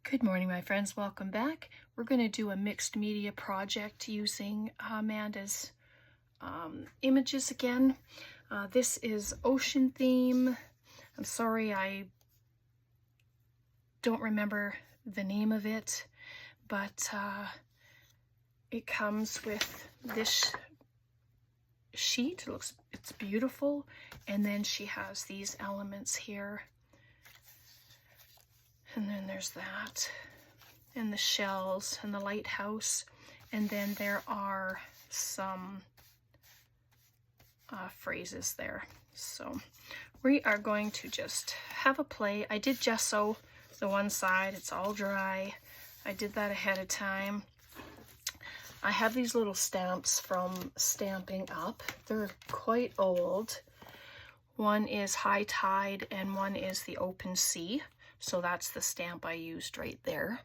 Good morning, my friends. Welcome back. We're going to do a mixed media project using Amanda's images again. This is ocean theme. I'm sorry I don't remember the name of it, but it comes with this sheet. It's beautiful, and then she has these elements here. And then there's that, and the shells, and the lighthouse, and then there are some phrases there. So we are going to just have a play. I did gesso the one side, it's all dry. I did that ahead of time. I have these little stamps from Stampin' Up. They're quite old. One is High Tide and one is the Open Sea. So that's the stamp I used right there.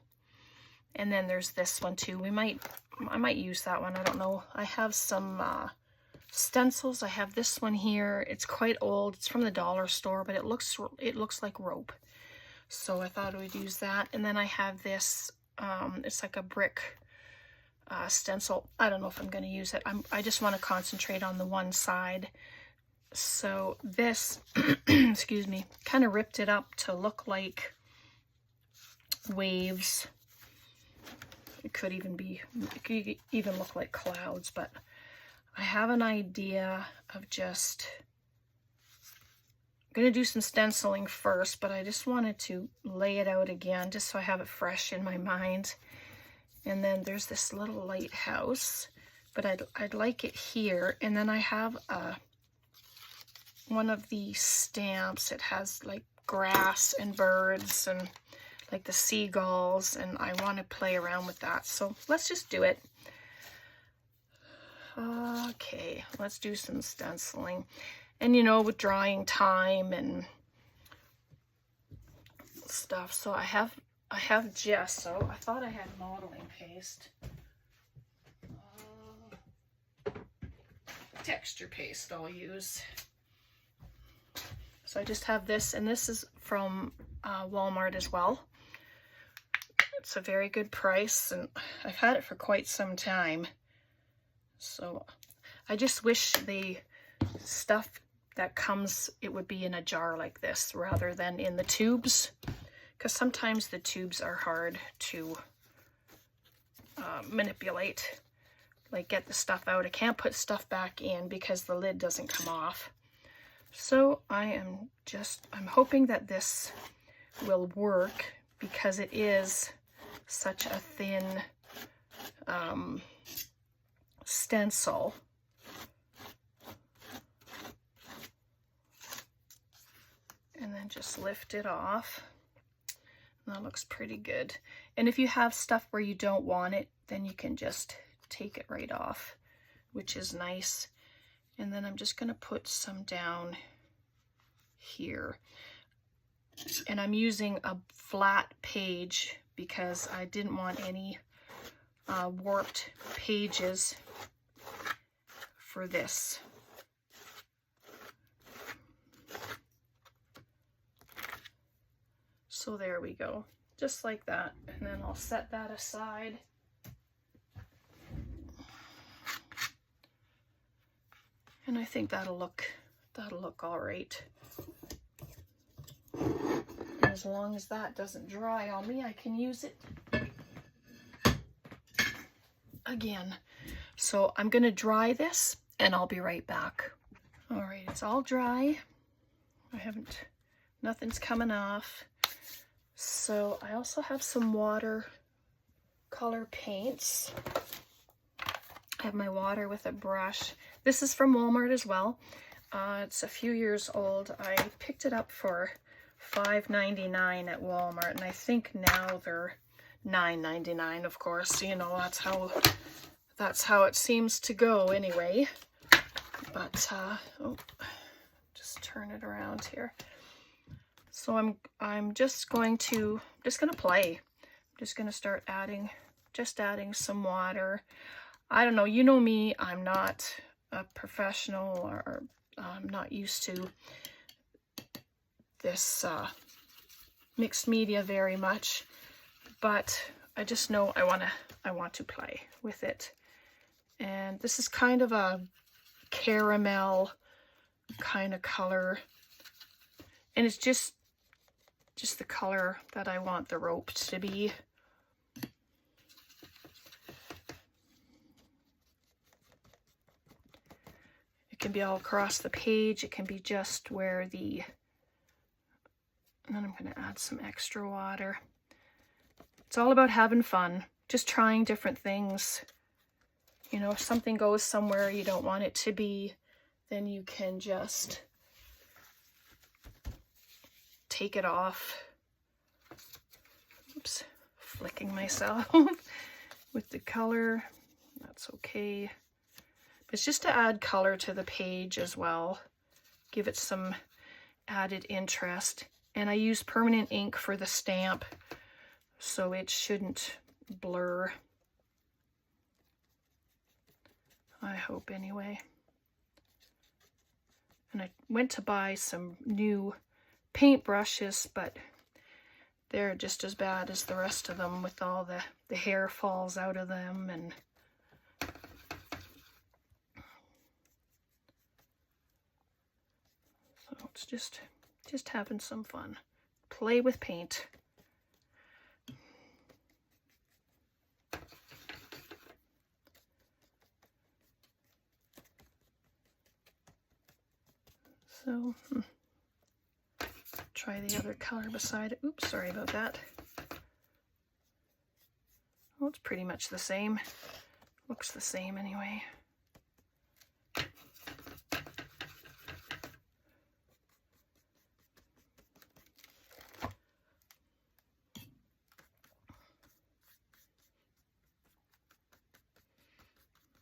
And then there's this one too. I might use that one. I don't know. I have some stencils. I have this one here. It's quite old. It's from the dollar store, but it looks like rope. So I thought I would use that. And then I have this. It's like a brick stencil. I don't know if I'm going to use it. I just want to concentrate on the one side. So this, excuse me, kind of ripped it up to look like waves. It could even look like clouds, but I have an idea of just I'm going to do some stenciling first, but I just wanted to lay it out again just so I have it fresh in my mind. And then there's this little lighthouse, but I'd like it here. And then I have one of these stamps. It has like grass and birds and like the seagulls, and I want to play around with that. So let's just do it. Okay, let's do some stenciling. And you know, with drying time and stuff, so I have gesso. I thought I had modeling paste. Texture paste I'll use. So I just have this, and this is from Walmart as well. It's a very good price, and I've had it for quite some time. So I just wish the stuff that comes, it would be in a jar like this rather than in the tubes, because sometimes the tubes are hard to manipulate, like get the stuff out. I can't put stuff back in because the lid doesn't come off. So I'm hoping that this will work because it is such a thin stencil. And then just lift it off. And that looks pretty good. And if you have stuff where you don't want it, then you can just take it right off, which is nice. And then I'm just going to put some down here. And I'm using a flat page because I didn't want any warped pages for this. So there we go, just like that. And then I'll set that aside. And I think that'll look all right. And as long as that doesn't dry on me, I can use it again. So I'm going to dry this and I'll be right back. All right, it's all dry. Nothing's coming off. So I also have some watercolor paints. I have my water with a brush. This is from Walmart as well. It's a few years old. I picked it up for $5.99 at Walmart, and I think now they're $9.99, of course. You know, that's how it seems to go anyway. But just turn it around here. So I'm just going to play. I'm just going to start adding some water. I don't know, you know me, I'm not a professional, or I'm not used to this mixed media very much, but I just know I want to play with it. And this is kind of a caramel kind of color, and it's just the color that I want the rope to be. It can be all across the page. It can be just where the, and then I'm going to add some extra water. It's all about having fun, just trying different things. You know, if something goes somewhere you don't want it to be, then you can just take it off. Oops, flicking myself with the color. That's okay. It's just to add color to the page as well. Give it some added interest. And I use permanent ink for the stamp, so it shouldn't blur. I hope anyway. And I went to buy some new paint brushes, but they're just as bad as the rest of them, with all the hair falls out of them. And so it's just having some fun. Play with paint. So, try the other color beside it. Oops, sorry about that. Well, it's pretty much the same. Looks the same anyway.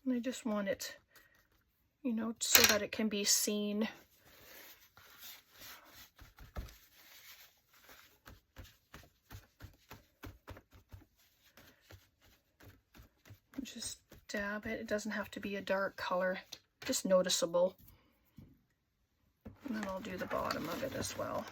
And I just want it, you know, so that it can be seen. Just dab it. It doesn't have to be a dark color, just noticeable. And then I'll do the bottom of it as well.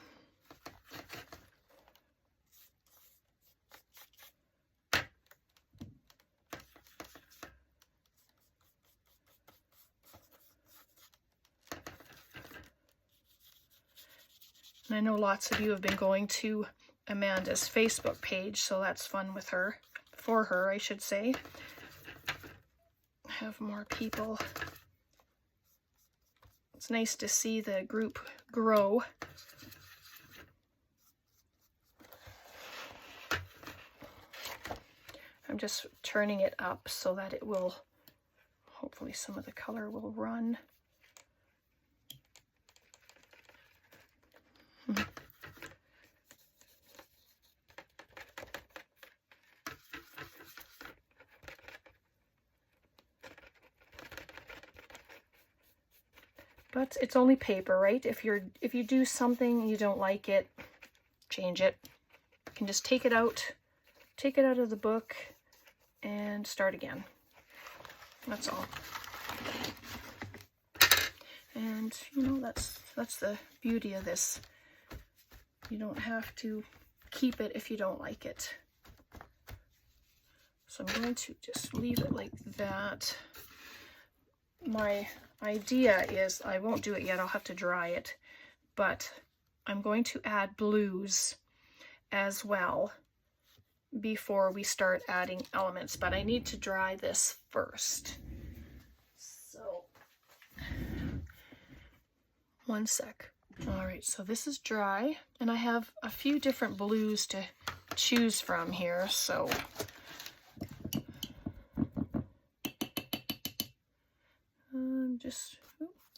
And I know lots of you have been going to Amanda's Facebook page, so that's fun with her, for her, I should say. Have more people. It's nice to see the group grow. I'm just turning it up so that it will, hopefully some of the color will run. But it's only paper, right? If you do something and you don't like it, change it. You can just take it out of the book and start again. That's all. And you know, that's the beauty of this. You don't have to keep it if you don't like it. So I'm going to just leave it like that. My idea is, I won't do it yet, I'll have to dry it, but I'm going to add blues as well before we start adding elements, but I need to dry this first. So, one sec. All right, so this is dry, and I have a few different blues to choose from here, so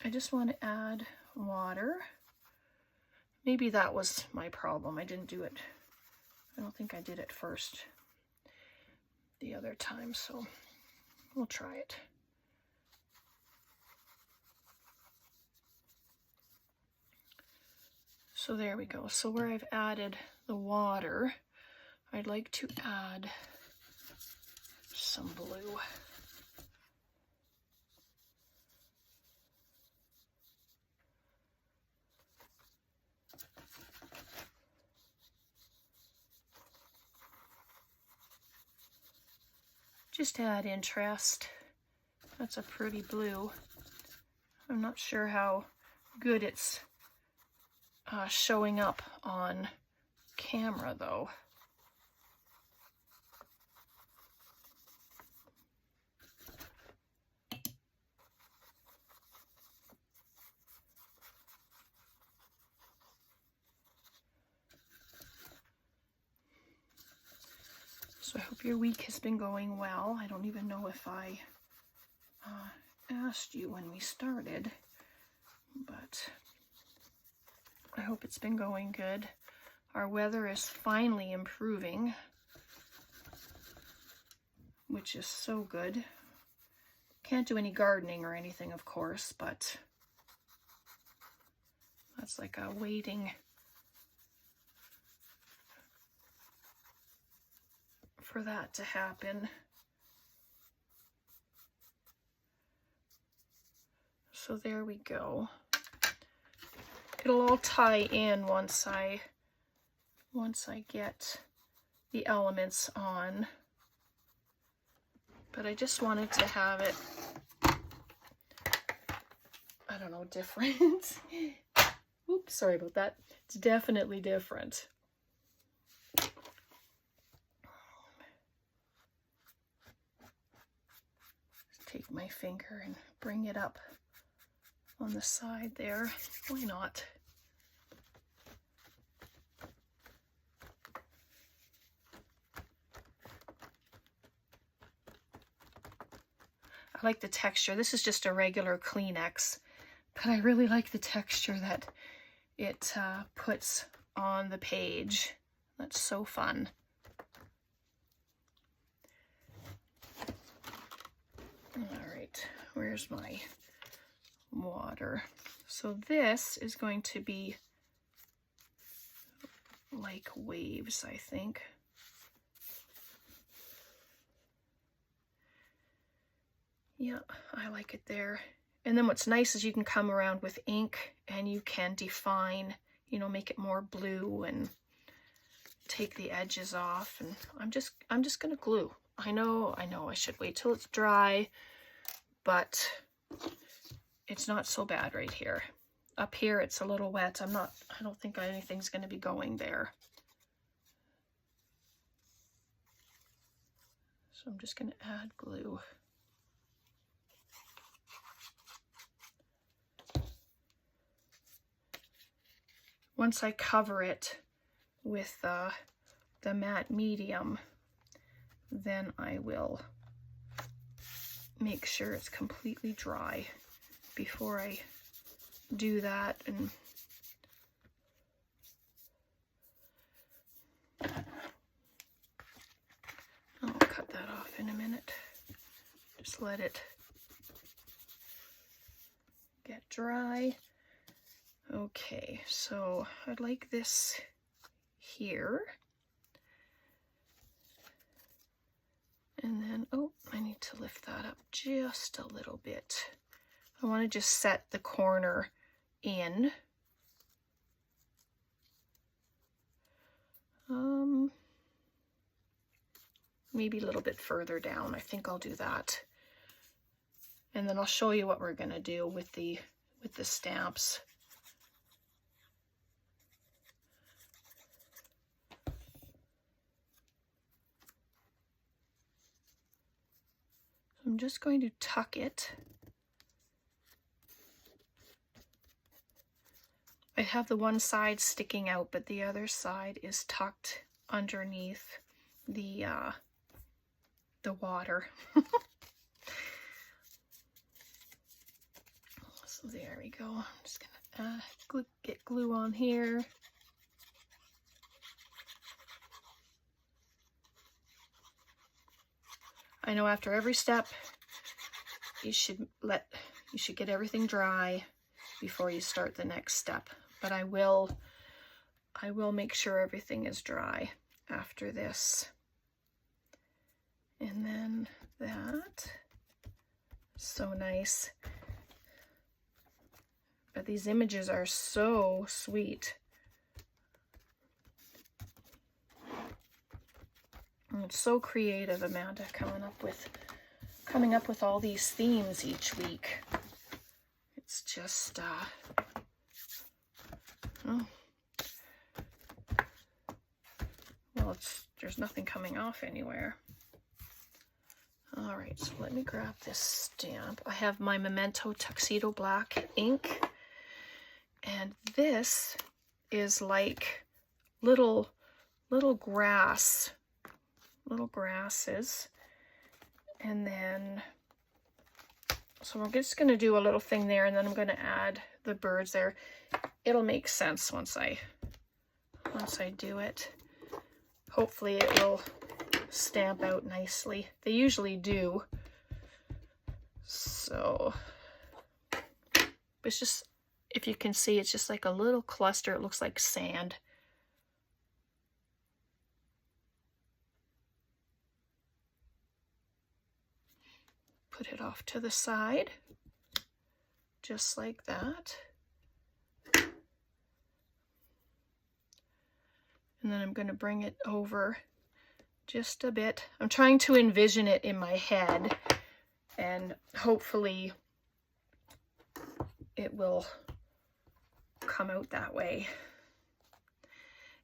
I just want to add water. Maybe that was my problem. I didn't do it. I don't think I did it first the other time, so we'll try it. So there we go. So where I've added the water, I'd like to add some blue. just to add interest. That's a pretty blue. I'm not sure how good it's showing up on camera though. So I hope your week has been going well. I don't even know if I asked you when we started, but I hope it's been going good. Our weather is finally improving, which is so good. Can't do any gardening or anything, of course, but that's like a waiting for that to happen. So there we go. It'll all tie in once I get the elements on. But I just wanted to have it, I don't know, different. Oops, sorry about that. It's definitely different. Take my finger and bring it up on the side there. Why not? I like the texture. This is just a regular Kleenex, but I really like the texture that it puts on the page. That's so fun. All right, where's my water? So this is going to be like waves, I think. Yeah, I like it there. And then what's nice is you can come around with ink and you can define, you know, make it more blue and take the edges off. And I'm just gonna glue. I know I should wait till it's dry, but it's not so bad right here. Up here it's a little wet. I don't think anything's gonna be going there. So I'm just gonna add glue. Once I cover it with the matte medium, then I will make sure it's completely dry before I do that. And I'll cut that off in a minute. Just let it get dry. Okay, so I'd like this here. And then, oh, I need to lift that up just a little bit. I want to just set the corner in. Maybe a little bit further down. I think I'll do that. And then I'll show you what we're going to do with the stamps. I'm just going to tuck it. I have the one side sticking out, but the other side is tucked underneath the water. So there we go. I'm just gonna get glue on here. I know after every step you should get everything dry before you start the next step, but I will make sure everything is dry after this. And then that, so nice. But these images are so sweet. And it's so creative, Amanda, coming up with all these themes each week. It's just oh. Well, there's nothing coming off anywhere. All right, so let me grab this stamp. I have my Memento Tuxedo Black ink, and this is like little grasses, and then so we're just going to do a little thing there, and then I'm going to add the birds there. It'll make sense once I do it. Hopefully it will stamp out nicely. They usually do. So it's just, if you can see, it's just like a little cluster. It looks like sand. Put it off to the side, just like that. And then I'm going to bring it over just a bit. I'm trying to envision it in my head, and hopefully it will come out that way.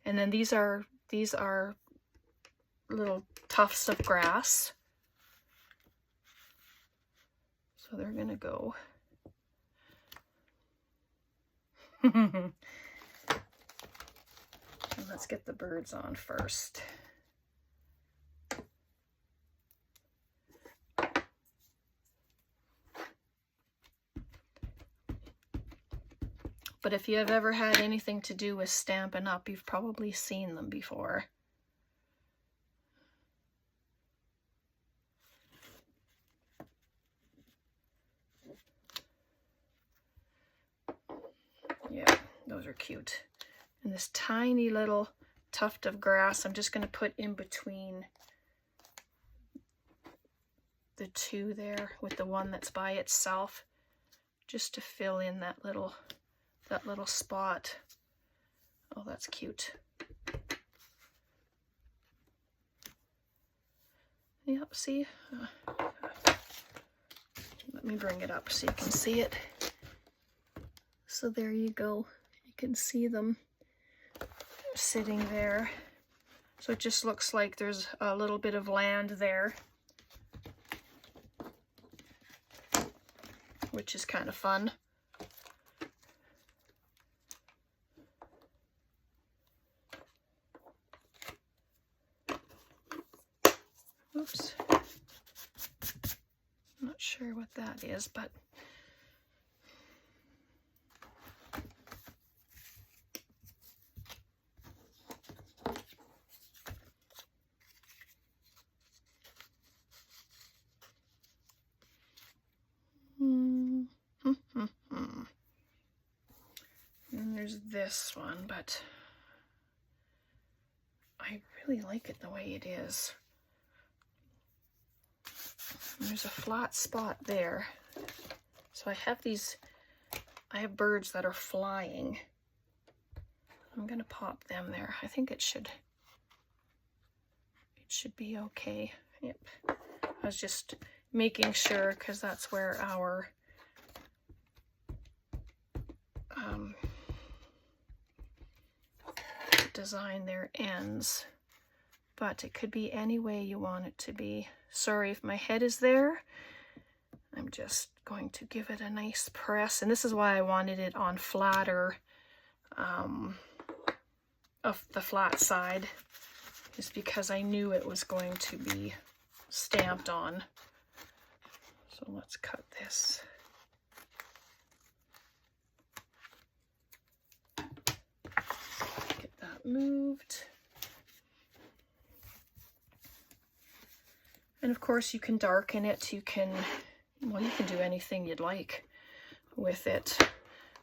And then these are little tufts of grass. So they're going to go. Let's get the birds on first. But if you have ever had anything to do with Stampin' Up, you've probably seen them before. Yeah, those are cute. And this tiny little tuft of grass, I'm just going to put in between the two there with the one that's by itself, just to fill in that little spot. Oh, that's cute. Yep, see? Let me bring it up so you can see it. So there you go. You can see them sitting there. So it just looks like there's a little bit of land there, which is kind of fun. Oops. I'm not sure what that is, but and there's this one, but I really like it the way it is. And there's a flat spot there. So I have birds that are flying. I'm gonna pop them there. I think it should be okay. Yep. I was just making sure, because that's where our design there ends, but it could be any way you want it to be. Sorry if my head is there. I'm just going to give it a nice press, and this is why I wanted it on flatter, of the flat side, is because I knew it was going to be stamped on. So let's cut this. Get that moved. And of course you can darken it, you can do anything you'd like with it.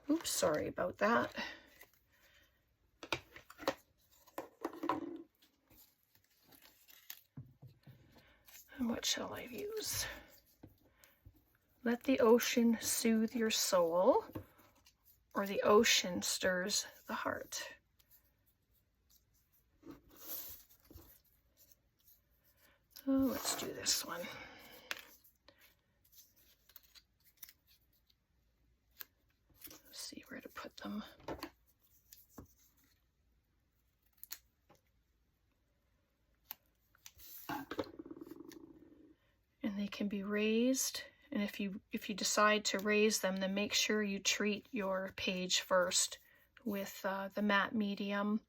Oops, sorry about that. And what shall I use? Let the ocean soothe your soul, or the ocean stirs the heart. let's do this one. Let's see where to put them. And they can be raised, and if you decide to raise them, then make sure you treat your page first with the matte medium.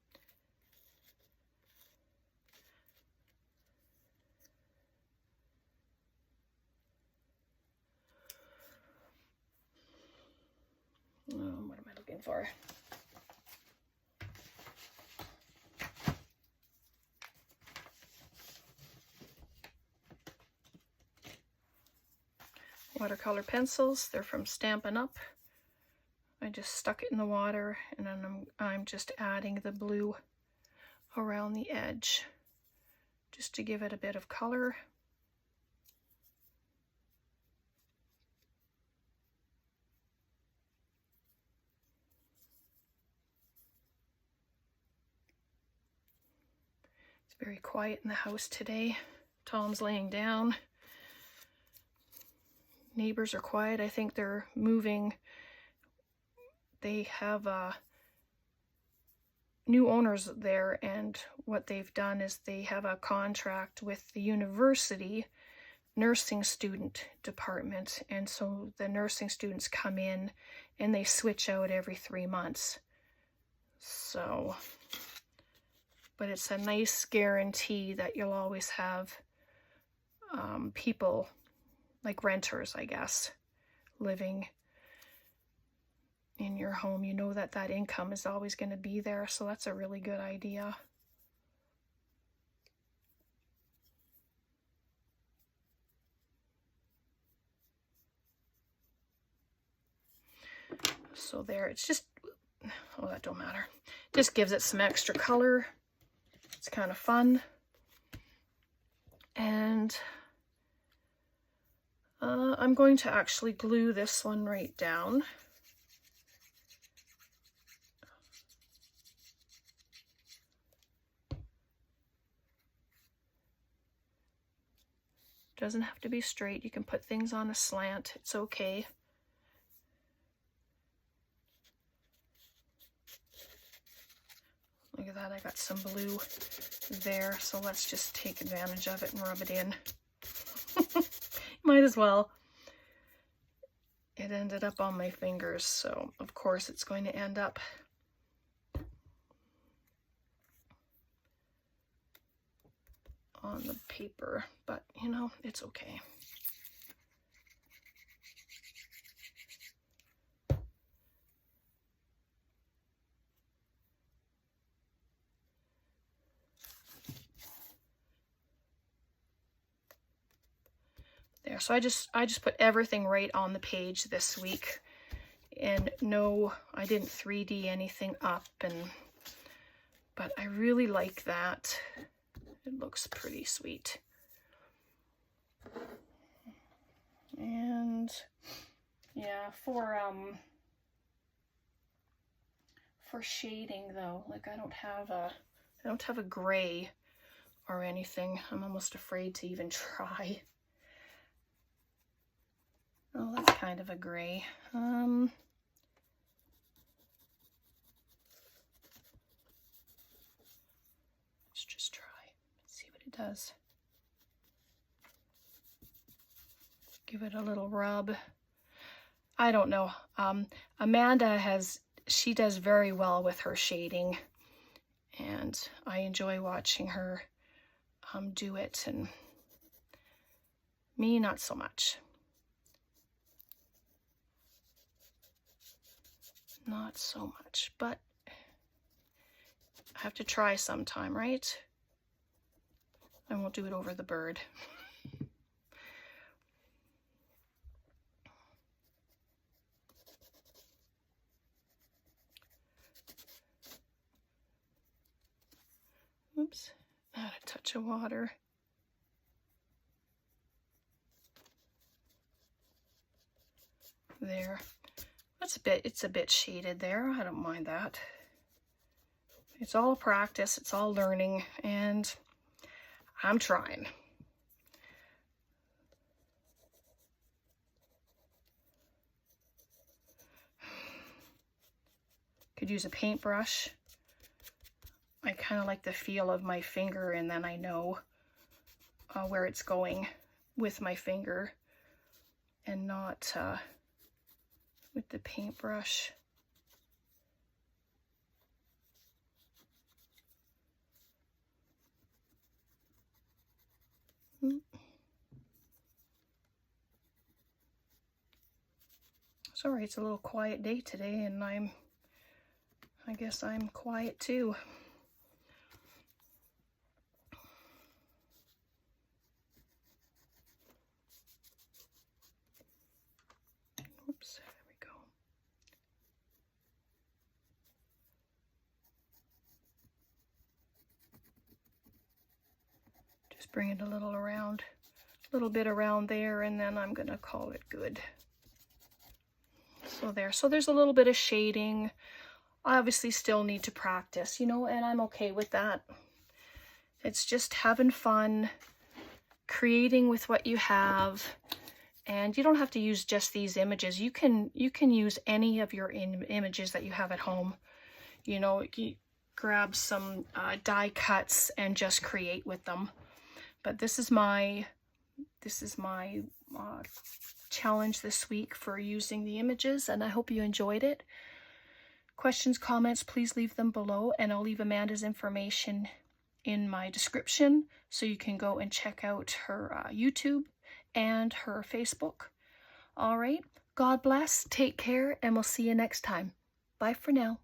What am I looking for? Watercolor pencils, they're from Stampin' Up. I just stuck it in the water, and then I'm just adding the blue around the edge just to give it a bit of color. It's very quiet in the house today. Tom's laying down. Neighbors are quiet. I think they're moving. They have new owners there, and what they've done is they have a contract with the university nursing student department, and so the nursing students come in and they switch out every 3 months. So, but it's a nice guarantee that you'll always have people, like renters, I guess, living in your home. You know that that income is always going to be there, so that's a really good idea. So there, it's just, oh, that don't matter. Just gives it some extra color. It's kind of fun. And I'm going to actually glue this one right down. Doesn't have to be straight. You can put things on a slant. It's okay. Look at that, I got some blue there, so let's just take advantage of it and rub it in. Might as well. It ended up on my fingers, so of course it's going to end up on the paper, but you know, it's okay. There, so I just put everything right on the page this week, and no, I didn't 3D anything up, but I really like that. It looks pretty sweet. And yeah, for shading though, like I don't have a gray or anything. I'm almost afraid to even try. Oh, that's kind of a gray. Let's just try. See what it does. Give it a little rub. I don't know. Amanda she does very well with her shading, and I enjoy watching her do it, and me, not so much. Not so much, but I have to try sometime, right? I won't do it over the bird. Oops, add a touch of water. There. It's a bit shaded there. I don't mind that. It's all practice, it's all learning, and I'm trying. could use a paintbrush. I kind of like the feel of my finger, and then I know where it's going with my finger and not with the paintbrush. Sorry, it's a little quiet day today, and I guess I'm quiet too. Oops, there we go. Just bring it a little bit around there, and then I'm gonna call it good. So there. So there's a little bit of shading. I obviously still need to practice, you know, and I'm okay with that. It's just having fun, creating with what you have, and you don't have to use just these images. You can use any of your images that you have at home. You know, you grab some die cuts and just create with them. But this is my challenge this week for using the images, and I hope you enjoyed it. Questions, comments, please leave them below, and I'll leave Amanda's information in my description so you can go and check out her YouTube and her Facebook. All right, God bless, take care, and we'll see you next time. Bye for now.